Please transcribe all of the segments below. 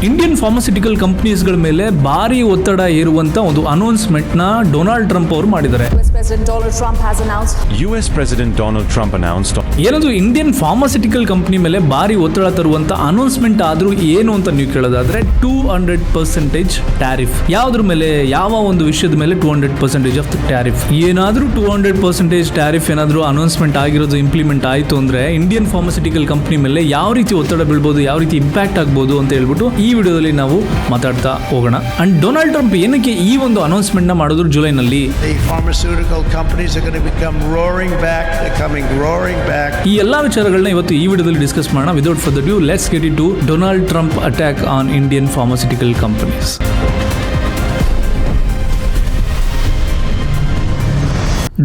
Indian pharmaceutical ಕಂಪನೀಸ್ಗಳ ಮೇಲೆ ಭಾರಿ ಒತ್ತಡ ಏರುವಂತ ಒಂದು ಅನೌನ್ಸ್ಮೆಂಟ್ ನ ಡೊನಾಲ್ಡ್ ಟ್ರಂಪ್ ಅವರು ಮಾಡಿದ್ದಾರೆ. US President Donald Trump announced ಏನದು ಇಂಡಿಯನ್ ಫಾರ್ಮಾಸ್ಯೂಟಿಕಲ್ ಕಂಪನಿ ಮೇಲೆ ಭಾರಿ ಒತ್ತಡ ತರುವಂತ ಅನೌನ್ಸ್ಮೆಂಟ್ ಆದ್ರೂ ಏನು ಅಂತ ನೀವು ಕೇಳೋದಾದ್ರೆ 200% ಟ್ಯಾರಿಫ್. ಯಾವ್ದ್ರ ಮೇಲೆ, ಯಾವ ಒಂದು ವಿಷಯದ ಮೇಲೆ 200% ಆಫ್ ಟ್ಯಾರಿಫ್. ಏನಾದ್ರೂ 200% ಟ್ಯಾರಿಫ್ ಏನಾದ್ರೂ ಅನೌನ್ಸ್ಮೆಂಟ್ ಆಗಿರೋದು ಇಂಪ್ಲಿಮೆಂಟ್ ಆಯ್ತು ಅಂದ್ರೆ ಇಂಡಿಯನ್ ಫಾರ್ಮಾಸ್ಯೂಟಿಕಲ್ ಕಂಪನಿ ಮೇಲೆ ಯಾವ ರೀತಿ ಒತ್ತಡ ಬೀಳ್ಬೋದು, ಯಾವ ರೀತಿ ಇಂಪ್ಯಾಕ್ಟ್ ಆಗ್ಬೋದು ಅಂತ ಹೇಳ್ಬಿಟ್ಟು ಈ ವಿಡಿಯೋದಲ್ಲಿ ನಾವು ಮಾತಾಡ್ತಾ ಹೋಗೋಣ. ಅಂಡ್ ಡೊನಾಲ್ಡ್ ಟ್ರಂಪ್ ಏನಕ್ಕೆ ಈ ಒಂದು ಅನೌನ್ಸ್ಮೆಂಟ್ ನ ಮಾಡಿದ್ರು ಜುಲೈನಲ್ಲಿ, ಈ ಎಲ್ಲಾ ವಿಚಾರಗಳನ್ನ ಇವತ್ತು ಈ ವಿಡಿಯೋದಲ್ಲಿ ಡಿಸ್ಕಸ್ ಮಾಡೋಣ. Without further due, let's get it to Donald Trump attack on Indian pharmaceutical companies.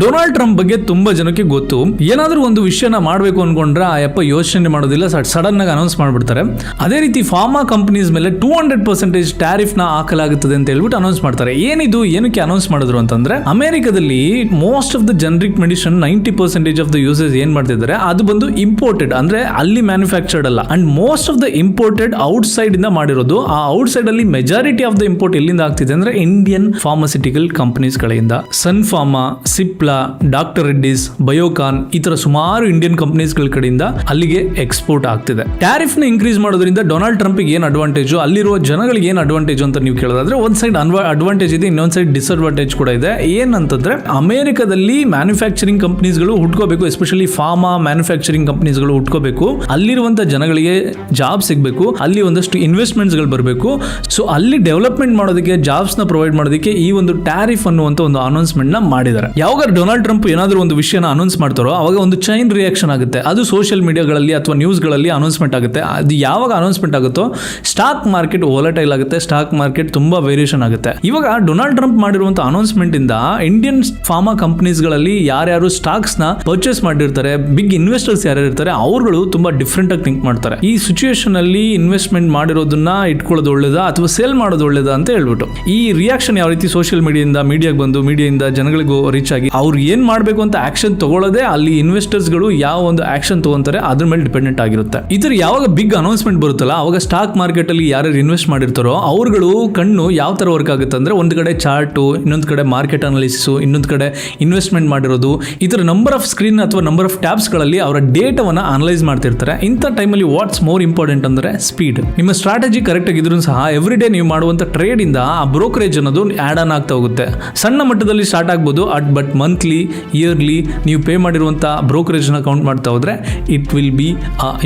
Donald Trump ಬಗ್ಗೆ ತುಂಬಾ ಜನಕ್ಕೆ ಗೊತ್ತು. ಏನಾದ್ರೂ ಒಂದು ವಿಷಯನ ಮಾಡಬೇಕು ಅನ್ಕೊಂಡ್ರೆ ಆ ಯಪ್ಪ ಯೋಚನೆ ಮಾಡೋದಿಲ್ಲ, ಸಡನ್ ಆಗಿ ಅನೌನ್ಸ್ ಮಾಡ್ಬಿಡ್ತಾರೆ. ಅದೇ ರೀತಿ ಫಾರ್ಮಾ ಕಂಪನೀಸ್ ಮೇಲೆ 200% ಟ್ಯಾರಿಫ್ ನ ಹಾಕಲಾಗುತ್ತದೆ ಅಂತ ಹೇಳ್ಬಿಟ್ಟು ಅನೌನ್ಸ್ ಮಾಡ್ತಾರೆ. ಏನಿದು, ಏನಕ್ಕೆ ಅನೌನ್ಸ್ ಮಾಡಿದ್ರು ಅಂತಂದ್ರೆ, ಅಮೆರಿಕದಲ್ಲಿ most of the generic medicine 90% of the usage ಏನ್ ಮಾಡ್ತಿದ್ದಾರೆ ಅದು ಬಂದು ಇಂಪೋರ್ಟೆಡ್, ಅಂದ್ರೆ ಅಲ್ಲಿ ಮ್ಯಾನುಫ್ಯಾಕ್ಚರ್ಡ್ ಅಲ್ಲ. And most of the imported out side ಇಂದ ಮಾಡಿರೋದು. ಆ ಔಟ್ ಸೈಡ್ ಅಲ್ಲಿ ಮೆಜಾರಿಟಿ ಆಫ್ ದ ಇಂಪೋರ್ಟ್ ಎಲ್ಲಿಂದ ಆಗ್ತಿದೆ ಅಂದ್ರೆ ಇಂಡಿಯನ್ ಫಾರ್ಮಾಸ್ಯೂಟಿಕಲ್ ಕಂಪನೀಸ್ ಗಳಿಂದ. ಸನ್ ಫಾರ್ಮಾ, ಸಿಪ್ಲಾ, ಡಾಕ್ಟರ್ ರೆಡ್ಡಿಸ್, ಬಯೋಕಾನ್, ಈ ತರ ಸುಮಾರು ಇಂಡಿಯನ್ ಕಂಪನೀಸ್ ಗಳ ಕಡೆಯಿಂದ ಅಲ್ಲಿಗೆ ಎಕ್ಸ್ಪೋರ್ಟ್ ಆಗ್ತಿದೆ. ಟ್ಯಾರಿಫ್ ನ ಇನ್ಕ್ರೀಸ್ ಮಾಡೋದ್ರಿಂದ ಡೊನಾಲ್ಡ್ ಟ್ರಂಪ್ ಏನ್ ಅಡ್ವಾಂಟೇಜ್, ಅಲ್ಲಿರುವ ಜನಗಳಿಗೆ ಏನ್ ಅಡ್ವಾಂಟೇಜ್ ಅಂತ ನೀವು ಕೇಳೋದಾದ್ರೆ, ಒಂದ್ ಸೈಡ್ ಅಡ್ವಾಂಟೇಜ್ ಇದೆ, ಇನ್ನೊಂದ್ ಸೈಡ್ ಡಿಸ್ಅಡ್ವಾಂಟೇಜ್ ಕೂಡ ಇದೆ. ಏನಂತಂದ್ರೆ, ಅಮೆರಿಕದಲ್ಲಿ ಮ್ಯಾನುಫ್ಯಾಕ್ಚರಿಂಗ್ ಕಂಪನೀಸ್ ಗಳು ಹುಟ್ಕೋಬೇಕು, ಎಸ್ಪೆಷಲಿ ಫಾರ್ಮಾ ಮ್ಯಾನುಫ್ಯಾಕ್ಚರಿಂಗ್ ಕಂಪನೀಸ್ ಗಳು ಹುಟ್ಕೋಬೇಕು. ಅಲ್ಲಿರುವಂತ ಜನಗಳಿಗೆ ಜಾಬ್ ಸಿಗಬೇಕು, ಅಲ್ಲಿ ಒಂದಷ್ಟು ಇನ್ವೆಸ್ಟ್ಮೆಂಟ್ಸ್ ಗಳು ಬರಬೇಕು. ಸೊ ಅಲ್ಲಿ ಡೆವಲಪ್ಮೆಂಟ್ ಮಾಡೋದಕ್ಕೆ, ಜಾಬ್ಸ್ ನ ಪ್ರೊವೈಡ್ ಮಾಡೋದಕ್ಕೆ ಈ ಒಂದು ಟ್ಯಾರಿಫ್ ಅನ್ನುವಂತ ಒಂದು ಅನೌನ್ಸ್ಮೆಂಟ್ ನ ಮಾಡಿದ್ದಾರೆ. ಯಾವಾಗ ಡೊನಾಲ್ಡ್ ಟ್ರಂಪ್ ಏನಾದರೂ ಒಂದು ವಿಷಯನ ಅನೌನ್ಸ್ ಮಾಡ್ತಾರೋ ಅವಾಗ ಒಂದು ಚೈನ್ ರಿಯಾಕ್ಷನ್ ಆಗುತ್ತೆ. ಅದು ಸೋಷಿಯಲ್ ಮೀಡಿಯಾಗಳಲ್ಲಿ ಅಥವಾ ನ್ಯೂಸ್ಗಳಲ್ಲಿ ಅನೌನ್ಸ್ಮೆಂಟ್ ಆಗುತ್ತೆ. ಅದು ಯಾವಾಗ ಅನೌನ್ಸ್ಮೆಂಟ್ ಆಗುತ್ತೋ ಸ್ಟಾಕ್ ಮಾರ್ಕೆಟ್ ವೊಲಟೈಲ್ ಆಗುತ್ತೆ, ಸ್ಟಾಕ್ ಮಾರ್ಕೆಟ್ ತುಂಬಾ ವೇರಿಯೇಷನ್ ಆಗುತ್ತೆ. ಇವಾಗ ಡೊನಾಲ್ಡ್ ಟ್ರಂಪ್ ಮಾಡಿರುವಂತಹ ಅನೌನ್ಸ್ಮೆಂಟ್ ಇಂದ ಇಂಡಿಯನ್ ಫಾರ್ಮಾ ಕಂಪನೀಸ್ ಗಳಲ್ಲಿ ಯಾರ್ಯಾರು ಸ್ಟಾಕ್ಸ್ ನ ಪರ್ಚೇಸ್ ಮಾಡಿರ್ತಾರೆ, ಬಿಗ್ ಇನ್ವೆಸ್ಟರ್ಸ್ ಯಾರ್ಯಾರು ಇರ್ತಾರೆ, ಅವರುಗಳು ತುಂಬಾ ಡಿಫ್ರೆಂಟ್ ಆಗಿ ಥಿಂಕ್ ಮಾಡ್ತಾರೆ. ಈ ಸಿಚುಯೇಷನ್ ಅಲ್ಲಿ ಇನ್ವೆಸ್ಟ್ಮೆಂಟ್ ಮಾಡಿರೋದನ್ನ ಇಟ್ಕೊಳ್ಳೋದು ಒಳ್ಳೇದಾ ಅಥವಾ ಸೇಲ್ ಮಾಡೋದು ಒಳ್ಳೇದಾ ಅಂತ ಹೇಳ್ಬಿಟ್ಟು ಈ ರಿಯಾಕ್ಷನ್ ಯಾವ ರೀತಿ ಸೋಷಿಯಲ್ ಮೀಡಿಯಾಗೆ ಬಂದು ಮೀಡಿಯಾದಿಂದ ಜನಗಳಿಗೂ ರೀಚ್ ಆಗಿ ಅವ್ರು ಏನ್ ಮಾಡಬೇಕು ಅಂತ ಆಕ್ಷನ್ ತಗೊಳ್ಳೋದೇ ಅಲ್ಲಿ ಇನ್ವೆಸ್ಟರ್ಸ್ ಗಳು ಯಾವ ಒಂದು ಆಕ್ಷನ್ ತಗೊಂತಾರೆ ಅದ್ರ ಮೇಲೆ ಡಿಪೆಂಡೆಂಟ್ ಆಗಿರುತ್ತೆ. ಇದ್ರ ಯಾವಾಗ ಬಿಗ್ ಅನೌನ್ಸ್ಮೆಂಟ್ ಬರುತ್ತಲ್ಲ ಅವಾಗ ಸ್ಟಾಕ್ ಮಾರ್ಕೆಟ್ ಅಲ್ಲಿ ಯಾರು ಇನ್ವೆಸ್ಟ್ ಮಾಡಿರ್ತಾರೋ ಅವ್ರುಗಳು ಕಣ್ಣು ಯಾವ ತರ ವರ್ಕ್ ಆಗುತ್ತೆ ಅಂದ್ರೆ, ಒಂದು ಕಡೆ ಚಾರ್ಟ್, ಇನ್ನೊಂದು ಕಡೆ ಮಾರ್ಕೆಟ್ ಅನಾಲಿಸಿಸ್, ಇನ್ನೊಂದು ಕಡೆ ಇನ್ವೆಸ್ಟ್ಮೆಂಟ್ ಮಾಡಿರೋದು, ಇದರ ನಂಬರ್ ಆಫ್ ಸ್ಕ್ರೀನ್ ಅಥವಾ ನಂಬರ್ ಆಫ್ ಟ್ಯಾಬ್ಸ್ ಗಳಲ್ಲಿ ಅವರ ಡೇಟಾವನ್ನ ಅನಲೈಸ್ ಮಾಡ್ತಿರ್ತಾರೆ. ಇಂಥ ಟೈಮಲ್ಲಿ ವಾಟ್ಸ್ ಮೋರ್ ಇಂಪಾರ್ಟೆಂಟ್ ಅಂದ್ರೆ ಸ್ಪೀಡ್. ನಿಮ್ಮ ಸ್ಟ್ರಾಟಜಿ ಕರೆಕ್ಟ್ ಆಗಿದ್ರು ಸಹ ಎವ್ರಿ ಡೇ ನೀವು ಮಾಡುವಂತ ಟ್ರೇಡ್ ಇಂದ ಆ ಬ್ರೋಕರೇಜ್ ಅನ್ನೋದು ಆಡ್ ಆನ್ ಆಗ್ತಾ ಹೋಗುತ್ತೆ. ಸಣ್ಣ ಮಟ್ಟದಲ್ಲಿ ಸ್ಟಾರ್ಟ್ ಆಗ್ಬೋದು, ಬಟ್ ಮಂತ್ಲಿ, ಇಯರ್ಲಿ ನೀವು ಪೇ ಮಾಡಿರುವಂತಹ ಬ್ರೋಕರೇಜ್ ನ ಕೌಂಟ್ ಮಾಡ್ತಾ ಹೋದ್ರೆ it will be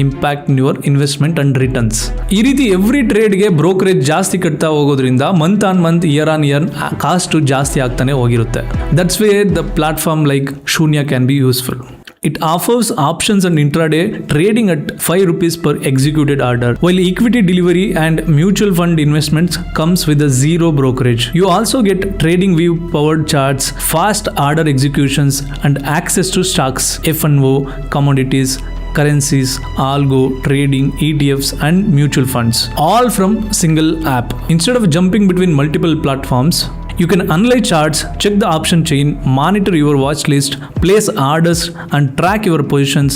impact in your investment and returns. ಈ ರೀತಿ ಎವ್ರಿ ಟ್ರೇಡ್ ಗೆ ಬ್ರೋಕರೇಜ್ ಜಾಸ್ತಿ ಕಟ್ತಾ ಹೋಗೋದ್ರಿಂದ month on month, year on year cost ಜಾಸ್ತಿ ಆಗ್ತಾನೆ ಹೋಗಿರುತ್ತೆ. That's way the platform like Shoonya can be useful. It offers options and intraday trading at ₹5 per executed order, while equity delivery and mutual fund investments comes with a zero brokerage. You also get TradingView powered charts, fast order executions, and access to stocks, F&O, commodities, currencies, algo, trading, ETFs, and mutual funds, all from single app. Instead of jumping between multiple platforms, you can analyze charts, check the option chain, monitor your watch list, place orders, and track your positions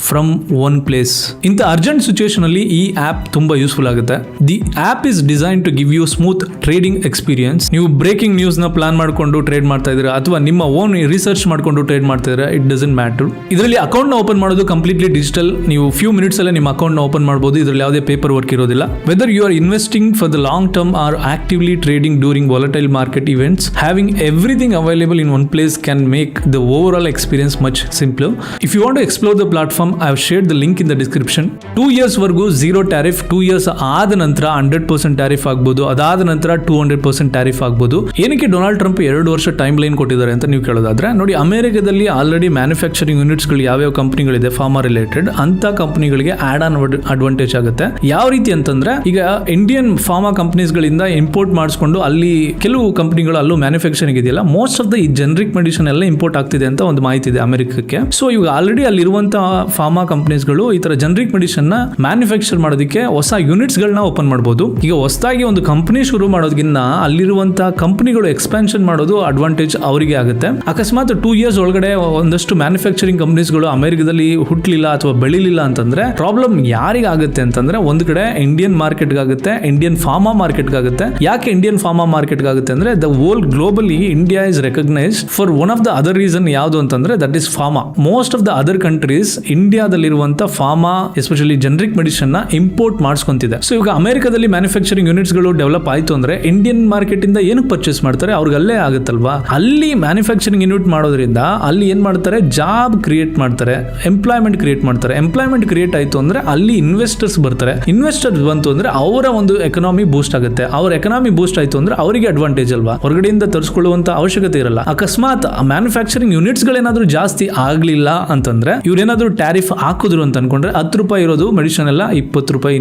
from one place. ಇಂಥ urgent situation ಅಲ್ಲಿ ಈ app ತುಂಬಾ useful ಆಗುತ್ತೆ. The app is design to give you smooth trading experience. ನೀವು breaking news ನ plan ಮಾಡ್ಕೊಂಡು trade ಮಾಡ್ತಾ ಇದ್ದೀರಾ ಅಥವಾ ನಿಮ್ಮ ಓನ್ ರಿಸರ್ಚ್ ಮಾಡ್ಕೊಂಡು ಟ್ರೇಡ್ ಮಾಡ್ತಾ ಇದ್ದೀರಾ, ಇಟ್ ಡಸಂಟ್ ಮ್ಯಾಟರ್. ಇದರಲ್ಲಿ ಅಕೌಂಟ್ ನ ಓಪನ್ ಮಾಡೋದು ಕಂಪ್ಲೀಟ್ಲಿ ಡಿಜಿಟಲ್. ನೀವು ಫ್ಯೂ ಮಿನಿಟ್ಸ್ ಅಲ್ಲೇ ನಿಮ್ಮ ಅಕೌಂಟ್ ನ ಓಪನ್ ಮಾಡಬಹುದು. ಇದರಲ್ಲಿ ಯಾವುದೇ ಪೇಪರ್ ವರ್ಕ್ ಇರೋದಿಲ್ಲ. Whether you are investing for the long term or actively trading during volatile market events, having everything available in one place can make the overall experience much simpler. If you want to explore the platform, I have shared the link in the description. 2 years ವರೆಗೂ zero tariff, 2 years ಆದ ನಂತರ 100% tariff ಆಗ್ಬೋದು, ಅದಾದ ನಂತರ 200% tariff ಆಗ್ಬೋದು. ಏನಕ್ಕೆ Donald Trump 2 ವರ್ಷ time line ಕೊಟ್ಟಿದ್ದಾರೆ ಅಂತ ನೀವು ಕೇಳೋದಾದ್ರೆ, ನೋಡಿ, ಅಮೆರಿಕದಲ್ಲಿ ಆಲ್ರೆಡಿ ಮ್ಯಾನುಫ್ಯಾಕ್ಚರಿಂಗ್ ಯೂನಿಟ್ಸ್ ಗಳು ಯಾವ್ಯಾವ ಕಂಪನಿಗಳಿದೆ ಫಾರ್ಮಾ ರಿಲೇಟೆಡ್, ಅಂತ ಕಂಪನಿಗಳಿಗೆ ಆಡ್ ಆನ್ ಅಡ್ವಾಂಟೇಜ್ ಆಗುತ್ತೆ. ಯಾವ ರೀತಿ ಅಂತಂದ್ರೆ, ಈಗ ಇಂಡಿಯನ್ ಫಾರ್ಮಾ ಕಂಪನೀಸ್ ಗಳಿಂದ ಇಂಪೋರ್ಟ್ ಮಾಡಿಸ್ಕೊಂಡು ಅಲ್ಲಿ ಕೆಲವು ಕಂಪನಿಗಳು ಅಲ್ಲೂ ಮ್ಯಾನುಫ್ಯಾಕ್ಚರಿಂಗ್ ಇದೆಯಲ್ಲ, ಮೋಸ್ಟ್ ಆಫ್ ದ ಈ ಜನರಿಕ್ ಮೆಡಿಸಿನ್ ಎಲ್ಲ ಇಂಪೋರ್ಟ್ ಆಗ್ತಿದೆ ಅಂತ ಒಂದು ಮಾಹಿತಿ ಇದೆ ಅಮೆರಿಕಕ್ಕೆ. ಸೊ ಇವಾಗ ಆಲ್ರೆಡಿ ಅಲ್ಲಿರುವಂತಹ ಫಾರ್ಮಾ ಕಂಪನೀಸ್ಗಳು ಈ ತರ ಜನರಿಕ್ ಮೆಡಿಸಿನ್ ನ ಮ್ಯಾನುಫ್ಯಾಕ್ಚರ್ ಮಾಡೋದಕ್ಕೆ ಹೊಸ ಯೂನಿಟ್ಸ್ ಗಳನ್ನ ಓಪನ್ ಮಾಡಬಹುದು. ಈಗ ಹೊಸದಾಗಿ ಒಂದು ಕಂಪನಿ ಶುರು ಮಾಡೋದಕ್ಕಿಂತ ಅಲ್ಲಿರುವಂತಹ ಕಂಪನಿಗಳು ಎಕ್ಸ್ಪಾನ್ಷನ್ ಮಾಡೋದು ಅಡ್ವಾಂಟೇಜ್ ಅವರಿಗೆ ಆಗುತ್ತೆ. ಅಕಸ್ಮಾತ್ 2 years ಒಳಗಡೆ ಒಂದಷ್ಟು ಮ್ಯಾನುಫ್ಯಾಕ್ಚರಿಂಗ್ ಕಂಪನೀಸ್ಗಳು ಅಮೆರಿಕದಲ್ಲಿ ಹುಟ್ಟಲಿಲ್ಲ ಅಥವಾ ಬೆಳಿಲಿಲ್ಲ ಅಂತಂದ್ರೆ ಪ್ರಾಬ್ಲಮ್ ಯಾರಿಗಾಗುತ್ತೆ ಅಂತಂದ್ರೆ ಒಂದು ಕಡೆ ಇಂಡಿಯನ್ ಮಾರ್ಕೆಟ್ಗಾಗುತ್ತೆ, ಇಂಡಿಯನ್ ಫಾರ್ಮಾ ಮಾರ್ಕೆಟ್ಗಾಗುತ್ತೆ. ಯಾಕೆ ಇಂಡಿಯನ್ ಫಾರ್ಮಾ ಮಾರ್ಕೆಟ್ಗಾಗುತ್ತೆ ಅಂದ್ರೆ the whole globally India is recognised for one of the other reason ಯಾವುದು ಅಂತಂದ್ರೆ that is pharma. Most of the other countries ಇಂಡಿಯಾದಲ್ಲಿರುವಂತ ಫಾರ್ಮಾ ಎಸ್ಪೆಷಲಿ ಜನರಿಕ್ ಮೆಡಿಸಿನ್ ನ ಇಂಪೋರ್ಟ್ ಮಾಡಿಸ್ಕೊಂತಿದೆ. ಸೊ ಇವಾಗ ಅಮೆರಿಕದಲ್ಲಿ ಮ್ಯಾನುಫ್ಯಾಕ್ಚರಿಂಗ್ ಯೂನಿಟ್ಸ್ ಗಳು ಡೆವಲಪ್ ಆಯ್ತು ಅಂದ್ರೆ ಇಂಡಿಯನ್ ಮಾರ್ಕೆಟ್ ಇಂದ ಏನಕ್ಕೆ ಪರ್ಚೇಸ್ ಮಾಡ್ತಾರೆ, ಅವ್ರಿಗೆ ಅಲ್ಲೇ ಆಗುತ್ತಲ್ವಾ. ಅಲ್ಲಿ ಮ್ಯಾನುಫ್ಯಾಕ್ಚರಿಂಗ್ ಯೂನಿಟ್ ಮಾಡೋದ್ರಿಂದ ಅಲ್ಲಿ ಏನ್ ಮಾಡ್ತಾರೆ, ಜಾಬ್ ಕ್ರಿಯೇಟ್ ಮಾಡ್ತಾರೆ, ಎಂಪ್ಲಾಯ್ಮೆಂಟ್ ಕ್ರಿಯೇಟ್ ಮಾಡ್ತಾರೆ. ಎಂಪ್ಲಾಯ್ಮೆಂಟ್ ಕ್ರಿಯೇಟ್ ಆಯ್ತು ಅಂದ್ರೆ ಅಲ್ಲಿ ಇನ್ವೆಸ್ಟರ್ಸ್ ಬರ್ತಾರೆ. ಇನ್ವೆಸ್ಟರ್ಸ್ ಬಂತು ಅಂದ್ರೆ ಅವರ ಒಂದು ಎಕನಾಮಿ ಬೂಸ್ಟ್ ಆಗುತ್ತೆ. ಅವ್ರ ಎಕನಾಮಿ ಬೂಸ್ಟ್ ಆಯ್ತು ಅಂದ್ರೆ ಅವರಿಗೆ ಅಡ್ವಾಂಟೇಜ್ ಅಲ್ವಾ, ಹೊರಗಡೆಯಿಂದ ತರಿಸ್ಕೊಳ್ಳುವಂತ ಅವಶ್ಯಕತೆ ಇರಲ್ಲ. ಅಕಸ್ಮಾತ್ ಮ್ಯಾನುಫ್ಯಾಕ್ಚರಿಂಗ್ ಯೂನಿಟ್ಸ್ ಗಳೇನಾದ್ರೂ ಜಾಸ್ತಿ ಆಗ್ಲಿಲ್ಲ ಅಂತಂದ್ರೆ ಇವ್ರೇನಾದ್ರೂ ಟ್ಯಾರಿಫ್ ಹಾಕಿದ್ರು ಅಂತ ಅನ್ಕೊಂಡ್ರೆ ₹10 ಇರೋದು ಮೆಡಿಸಿನ್ ಎಲ್ಲ ₹20,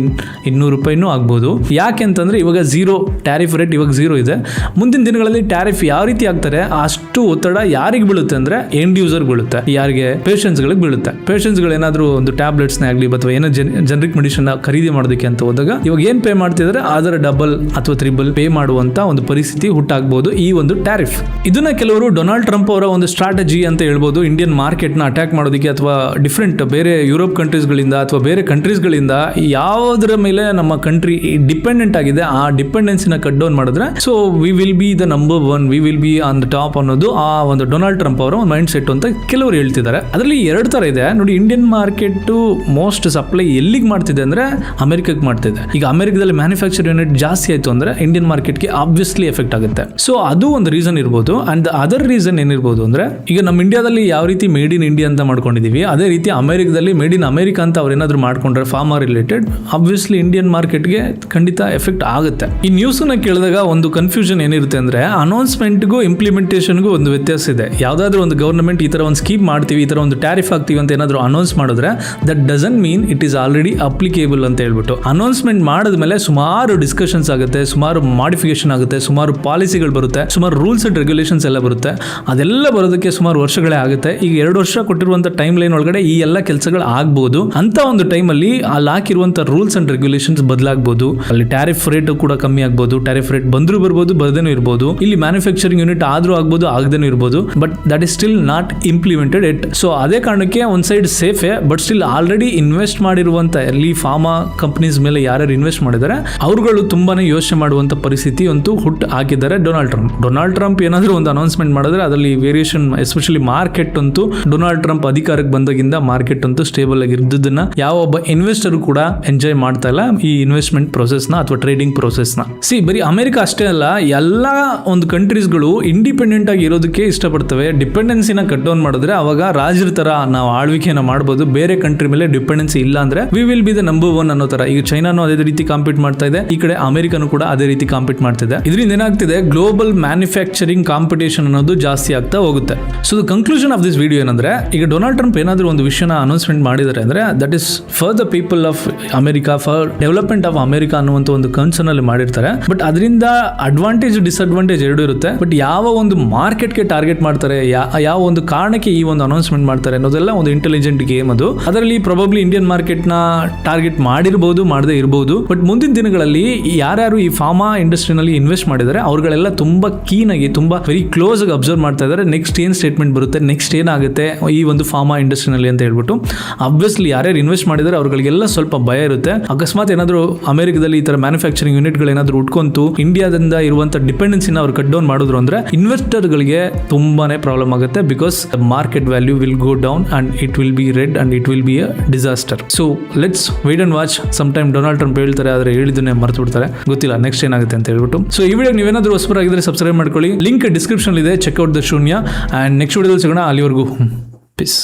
₹200 ಆಗ್ಬೋದು. ಯಾಕೆ ಅಂತಂದ್ರೆ ಇವಾಗ ಝೀರೋ ಟ್ಯಾರಿಫ್ ರೇಟ್ ಇವಾಗ 0 ಇದೆ. ಮುಂದಿನ ದಿನಗಳಲ್ಲಿ ಟ್ಯಾರಿಫ್ ಯಾವ ರೀತಿ ಆಗ್ತಾರೆ ಅಷ್ಟು ಒತ್ತಡ ಯಾರಿಗೆ ಬೀಳುತ್ತೆ ಅಂದ್ರೆ ಎಂಡ್ ಯೂಸರ್ ಬೀಳುತ್ತೆ. ಯಾರಿಗೆ, ಪೇಷಂಟ್ಸ್ ಗಳಿಗೆ ಬೀಳುತ್ತೆ. ಪೇಷಂಟ್ಸ್ ಗಳು ಏನಾದ್ರೂ ಒಂದು ಟ್ಯಾಬ್ಲೆಟ್ಸ್ ಆಗ್ಲಿ ಅಥವಾ ಏನೋ ಜನರಿಕ್ ಮೆಡಿಸಿನ್ ಖರೀದಿ ಮಾಡೋದಕ್ಕೆ ಅಂತ ಹೋದಾಗ ಇವಾಗ ಏನ್ ಪೇ ಮಾಡ್ತಿದ್ರೆ ಅದರ ಡಬಲ್ ಅಥವಾ ಟ್ರಿಬಲ್ ಪೇ ಮಾಡುವಂತ ಒಂದು ಪರಿಸ್ಥಿತಿ ಹುಟ್ಟಾಗಬಹುದು ಈ ಒಂದು ಟ್ಯಾರಿಫ್. ಇದನ್ನ ಕೆಲವರು ಡೊನಾಲ್ಡ್ ಟ್ರಂಪ್ ಅವರ ಒಂದು ಸ್ಟ್ರಾಟಜಿ ಅಂತ ಹೇಳ್ಬೋದು, ಇಂಡಿಯನ್ ಮಾರ್ಕೆಟ್ ನ ಅಟ್ಯಾಕ್ ಮಾಡೋದಕ್ಕೆ ಅಥವಾ ಡಿಫ್ರೆಂಟ್ ಬೇರೆ ಯುರೋಪ್ ಕಂಟ್ರೀಸ್ ಗಳಿಂದ ಅಥವಾ ಬೇರೆ ಕಂಟ್ರೀಸ್ ಗಳಿಂದ ಯಾವುದರ ಮೇಲೆ ನಮ್ಮ ಕಂಟ್ರಿ ಡಿಪೆಂಡೆಂಟ್ ಆಗಿದೆ ಆ ಡಿಪೆಂಡೆನ್ಸಿನ ಕಟ್ ಡೌನ್ ಮಾಡಿದ್ರೆ so we will be the number 1, we will be on the top ಅನ್ನೋದು ಆ ಒಂದು ಡೊನಾಲ್ಡ್ ಟ್ರಂಪ್ ಅವರ ಒಂದು ಮೈಂಡ್ ಸೆಟ್ ಅಂತ ಕೆಲವರು ಹೇಳ್ತಿದ್ದಾರೆ. ಅದರಲ್ಲಿ 2 ತರ ಇದೆ ನೋಡಿ. ಇಂಡಿಯನ್ ಮಾರ್ಕೆಟ್ ಮೋಸ್ಟ್ ಸಪ್ಲೈ ಎಲ್ಲಿಗೆ ಮಾಡ್ತಿದೆ ಅಂದ್ರೆ ಅಮೆರಿಕಕ್ಕೆ ಮಾಡ್ತಿದೆ. ಈಗ ಅಮೆರಿಕದಲ್ಲಿ ಮ್ಯಾನುಫ್ಯಾಕ್ಚರ್ ಯೂನಿಟ್ ಜಾಸ್ತಿ ಆಯ್ತು ಅಂದ್ರೆ ಇಂಡಿಯನ್ ಮಾರ್ಕೆಟ್ಗೆ ಆಬ್ವಿಯಸ್ಲಿ ಎಫೆಕ್ಟ್ ಆಗುತ್ತೆ. ಸೊ ಅದು ಒಂದು ರೀಸನ್ ಇರ್ಬೋದು. ಅಂಡ್ ಅದರ್ ರೀಸನ್ ಏನಿರ್ಬೋದು ಅಂದ್ರೆ ಈಗ ನಮ್ಮ ಇಂಡಿಯಾದಲ್ಲಿ ಯಾವ ರೀತಿ ಮೇಡ್ ಇನ್ ಇಂಡಿಯಾ ಅಂತ ಮಾಡ್ಕೊಂಡಿದೀವಿ ಅದೇ ರೀತಿ ಅಮೆರಿಕದಲ್ಲಿ ಮೇಡ್ ಇನ್ ಅಮೆರಿಕಾ ಅಂತ ಅವ್ರು ಏನಾದ್ರು ಮಾಡ್ಕೊಂಡ್ರೆ ಫಾರ್ಮಾ ರಿಲೇಟೆಡ್ ಆಬ್ವಿಯಸ್ಲಿ ಇಂಡಿಯನ್ ಮಾರ್ಕೆಟ್ಗೆ ಖಂಡಿತ ಎಫೆಕ್ಟ್ ಆಗುತ್ತೆ. ಈ ನ್ಯೂಸ್ ನ ಕೇಳಿದಾಗ ಒಂದು ಕನ್ಫ್ಯೂಷನ್ ಏನಿರುತ್ತೆ ಅಂದ್ರೆ ಅನೌನ್ಸ್ಮೆಂಟ್ಗೂ ಇಂಪ್ಲಿಮೆಂಟೇಷನ್ಗೂ ಒಂದು ವ್ಯತ್ಯಾಸ ಇದೆ. ಯಾವ್ದಾದ್ರು ಒಂದು ಗವರ್ನಮೆಂಟ್ ಈ ತರ ಒಂದು ಸ್ಕೀಮ್ ಮಾಡ್ತೀವಿ, ಈ ತರ ಒಂದು ಟ್ಯಾರಿಫ್ ಆಗ್ತೀವಿ ಅಂತ ಏನಾದ್ರು ಅನೌನ್ಸ್ ಮಾಡಿದ್ರೆ that doesn't mean it is already applicable ಅಂತ ಹೇಳ್ಬಿಟ್ಟು ಅನೌನ್ಸ್ಮೆಂಟ್ ಮಾಡಿದ್ಮೇಲೆ ಸುಮಾರು ಡಿಸ್ಕಷನ್ಸ್ ಆಗುತ್ತೆ, ಸುಮಾರು ಮಾಡಿಫಿಕೇಶನ್ ಆಗುತ್ತೆ, ಸುಮಾರು ಪಾಲಿಸಿಗಳು ಬರುತ್ತೆ, ಸುಮಾರು ರೂಲ್ಸ್ ಅಂಡ್ ರೆಗ್ಯುಲೇಷನ್ಸ್ ಎಲ್ಲ ಬರುತ್ತೆ. ಅದೆಲ್ಲ ಬರೋದಕ್ಕೆ ಸುಮಾರು ವರ್ಷಗಳೇ ಆಗುತ್ತೆ. ಈಗ 2 ವರ್ಷ ಕೊಟ್ಟಿರುವಂತ ಟೈಮ್ ಲೈನ್ ಒಳಗಡೆ ಈ ಎಲ್ಲ ಕೆಲಸಗಳು ಆಗ್ಬಹುದು. ಅಂತ ಒಂದು ಟೈಮ್ ಅಲ್ಲಿ ಅಲ್ಲಿ ಹಾಕಿರುವಂತ ರೂಲ್ಸ್ ಅಂಡ್ ರೆಗ್ಯುಲೇಷನ್ಸ್ ಬದಲಾಗಬಹುದು. ಅಲ್ಲಿ ಟ್ಯಾರಿಫ್ ರೇಟ್ ಕೂಡ ಕಮ್ಮಿ ಆಗ್ಬಹುದು. ಟ್ಯಾರಿಫ್ ರೇಟ್ ಬಂದ್ರೂ ಬರ್ಬೋದು, ಬರ್ದೇನೂ ಇರ್ಬೋದು. ಇಲ್ಲಿ ಮ್ಯಾನುಫ್ಯಾಕ್ಚರಿಂಗ್ ಯೂನಿಟ್ ಆದ್ರೂ ಆಗ್ಬೋದು, ಆಗದೇನೂ ಇರ್ಬೋದು. But that is still not implemented it. So ಅದೇ ಕಾರಣಕ್ಕೆ ಒಂದ್ ಸೈಡ್ ಸೇಫೇ, ಬಟ್ ಸ್ಟಿಲ್ ಆಲ್ರೆಡಿ ಇನ್ವೆಸ್ಟ್ ಮಾಡಿರುವಂತ ಎಲ್ಲಿ ಫಾರ್ಮಾ ಕಂಪನೀಸ್ ಮೇಲೆ ಯಾರ್ಯಾರು ಇನ್ವೆಸ್ಟ್ ಮಾಡಿದ್ದಾರೆ ಅವ್ರುಗಳು ತುಂಬಾನೇ ಯೋಚನೆ ಮಾಡುವಂತ ಪರಿಸ್ಥಿತಿ ಅಂತೂ ಹುಟ್ಟು ಹಾಕಿದ್ದಾರೆ ಡೊನಾಲ್ಡ್ ಟ್ರಂಪ್ ಏನಾದ್ರೂ ಒಂದು ಅನೌನ್ಸ್ಮೆಂಟ್ ಮಾಡಿದ್ರೆ ಅದರಲ್ಲಿ ವೇರಿಯೇಷನ್ ಎಸ್ಪೆಷಲಿ ಮಾರ್ಕೆಟ್ ಅಂತೂ ಡೊನಾಲ್ಡ್ ಟ್ರಂಪ್ ಅಧಿಕಾರಕ್ಕೆ ಬಂದಾಗಿಂದ ಮಾರ್ಕೆಟ್ ಅಂತೂ ಸ್ಟೇಬಲ್ ಆಗಿ ಇರ್ದನ್ನ ಯಾವ ಒಬ್ಬ ಇನ್ವೆಸ್ಟರ್ ಕೂಡ ಎಂಜಾಯ್ ಮಾಡ್ತಾ ಇಲ್ಲ ಈ ಇನ್ವೆಸ್ಟ್ಮೆಂಟ್ ಪ್ರೋಸೆಸ್ ನ ಅಥವಾ ಟ್ರೇಡಿಂಗ್ ಪ್ರೋಸೆಸ್ ನ. ಬರೀ ಅಮೆರಿಕ ಅಷ್ಟೇ ಅಲ್ಲ, ಎಲ್ಲಾ ಒಂದು ಕಂಟ್ರೀಸ್ಗಳು ಇಂಡಿಪೆಂಡೆಂಟ್ ಆಗಿ ಇರೋದಕ್ಕೆ ಇಷ್ಟಪಡ್ತವೆ. ಡಿಪೆಂಡೆನ್ಸಿನ ಕಟ್ ಡೌನ್ ಮಾಡಿದ್ರೆ ಅವಾಗ ರಾಜ್ಯದ ತರ ನಾವು ಆಳ್ವಿಕೆನ ಮಾಡಬಹುದು. ಬೇರೆ ಕಂಟ್ರಿ ಮೇಲೆ ಡಿಪೆಂಡೆನ್ಸಿ ಇಲ್ಲ ಅಂದ್ರೆ we will be the number 1 ಅನ್ನೋ ತರ. ಈಗ ಚೈನಾನು ಅದೇ ರೀತಿ ಕಾಂಪೀಟ್ ಮಾಡ್ತಾ ಇದೆ, ಈ ಕಡೆ ಅಮೆರಿಕನು ಕೂಡ ಅದೇ ರೀತಿ ಕಾಂಪೀಟ್ ಮಾಡ್ತಿದೆ. ಇದರಿಂದ ಏನಾಗ್ತಿದೆ, ಗ್ಲೋಬಲ್ ಮ್ಯಾನುಫ್ಯಾಕ್ಚರಿಂಗ್ ಕಾಂಪಿಟೇಷನ್ ಅನ್ನೋದು ಜಾಸ್ತಿ ಆಗ್ತಾ ಹೋಗುತ್ತೆ. So the conclusion of this video ಏನಂದ್ರೆ ಈಗ ಡೊನಾಲ್ಡ್ ಟ್ರಂಪ್ ಏನಾದ್ರೂ ಒಂದು ವಿಷಯನ ಅನೌನ್ಸ್ಮೆಂಟ್ ಮಾಡಿದ್ದಾರೆ ಅಂದ್ರೆ that is for the people of America, for development of America ಅನ್ನುವಂತ ಒಂದು ಕನ್ಸರ್ನ್ ಅಲ್ಲಿ ಮಾಡಿರ್ತಾರೆ. ಬಟ್ ಅದರಿಂದ ಅಡ್ವಾಂಟೇಜ್ ಡಿಸ್ಅಡ್ವಾಂಟೇಜ್ ಎರಡು ಇರುತ್ತೆ. ಬಟ್ ಯಾವ ಒಂದು ಮಾರ್ಕೆಟ್ಗೆ ಟಾರ್ಗೆಟ್ ಮಾಡ್ತಾರೆ, ಯಾವ ಒಂದು ಕಾರಣಕ್ಕೆ ಈ ಒಂದು ಅನೌನ್ಸ್ಮೆಂಟ್ ಮಾಡ್ತಾರೆ ಅನ್ನೋದೆಲ್ಲ ಒಂದು ಇಂಟೆಲಿಜೆಂಟ್ ಗೇಮ್ ಅದು. ಅದರಲ್ಲಿ ಪ್ರಾಬಬ್ಲಿ ಇಂಡಿಯನ್ ಮಾರ್ಕೆಟ್ ನ ಟಾರ್ಗೆಟ್ ಮಾಡಿರಬಹುದು, ಮಾಡದೇ ಇರಬಹುದು. ಬಟ್ ಮುಂದಿನ ದಿನಗಳಲ್ಲಿ ಯಾರ್ಯಾರು ಈ ಫಾರ್ಮಾ ಇಂಡಸ್ಟ್ರಿನಲ್ಲಿ ಇನ್ವೆಸ್ಟ್ ಮಾಡಿದ್ದಾರೆ ಅವ್ರಗಳೆಲ್ಲ ತುಂಬಾ ಕೀನ್ ಆಗಿ, ತುಂಬಾ ವೆರಿ ಕ್ಲೋಸ್ ಆಗಿ ಅಬ್ಸರ್ವ್ ಮಾಡ್ತಾ ಇದ್ದಾರೆ. ನೆಕ್ಸ್ಟ್ ಏನ್ ಸ್ಟೇಟ್ಮೆಂಟ್ ಬರುತ್ತೆ, ನೆಕ್ಸ್ಟ್ ಏನಾಗುತ್ತೆ ಈ ಒಂದು ಫಾರ್ಮಾ ಇಂಡಸ್ಟ್ರಿನಲ್ಲಿ ಅಂತ ಹೇಳ್ಬಿಟ್ಟು. ಆಬ್ವಿಯಸ್ಲಿ ಯಾರ್ಯಾರು ಇನ್ವೆಸ್ಟ್ ಮಾಡಿದ್ದಾರೆ ಅವ್ರಗಳಿಗೆಲ್ಲ ಸ್ವಲ್ಪ ಭಯ ಇರುತ್ತೆ. ಅಕಸ್ಮಾತ್ ಏನಾದ್ರು ಅಮೆರಿಕದಲ್ಲಿ ಈ ತರ ಮ್ಯಾನುಫ್ಯಾಕ್ಚರಿಂಗ್ ಯೂನಿಟ್ಗಳು ಏನಾದ್ರು ಉಟ್ಕೊಂತು ಇಂಡಿಯಾದಿಂದ ಇರುವಂತ ಡಿಪೆಂಡೆನ್ಸಿನ ಅವ್ರು ಕಟ್ ಡೌನ್ ಮಾಡಿದ್ರು ಅಂದ್ರೆ ಇನ್ವೆಸ್ಟರ್ಗಳಿಗೆ ತುಂಬಾನೇ ಪ್ರಾಬ್ಲಮ್ ಆಗುತ್ತೆ. Because market value will go down and it will be red and it will be a disaster. So let's wait and watch. Some time Donald Trump ಹೇಳ್ತಾರೆ, ಆದ್ರೆ ಹೇಳಿದ್ದನ್ನೇ ಮರ್ತು ಬಿಡ್ತಾರೆ. ಗೊತ್ತಿಲ್ಲ ನೆಕ್ಸ್ಟ್ ಏನಾಗುತ್ತೆ ಅಂತ ಹೇಳ್ಬಿಟ್ಟು. ಸೊ ಈ ವಿಡಿಯೋ ನೀವೇನಾದ್ರೂ ಹೊಸಬರಾಗಿದ್ರೆ ಸಬ್ಸ್ಕ್ರೈಬ್ ಮಾಡ್ಕೊಳ್ಳಿ. ಲಿಂಕ್ ಡಿಸ್ಕ್ರಿಪ್ಷನ್ ಇದೆ, ಚೆಕ್ಔಟ್ ದ ಶೂನ್ಯ. ಅಂಡ್ ನೆಕ್ಸ್ಟ್ ವಿಡಿಯೋದಲ್ಲಿ ಸಿಗೋಣ. ಅಲ್ಲಿವರೆಗೂ ಪೀಸ್.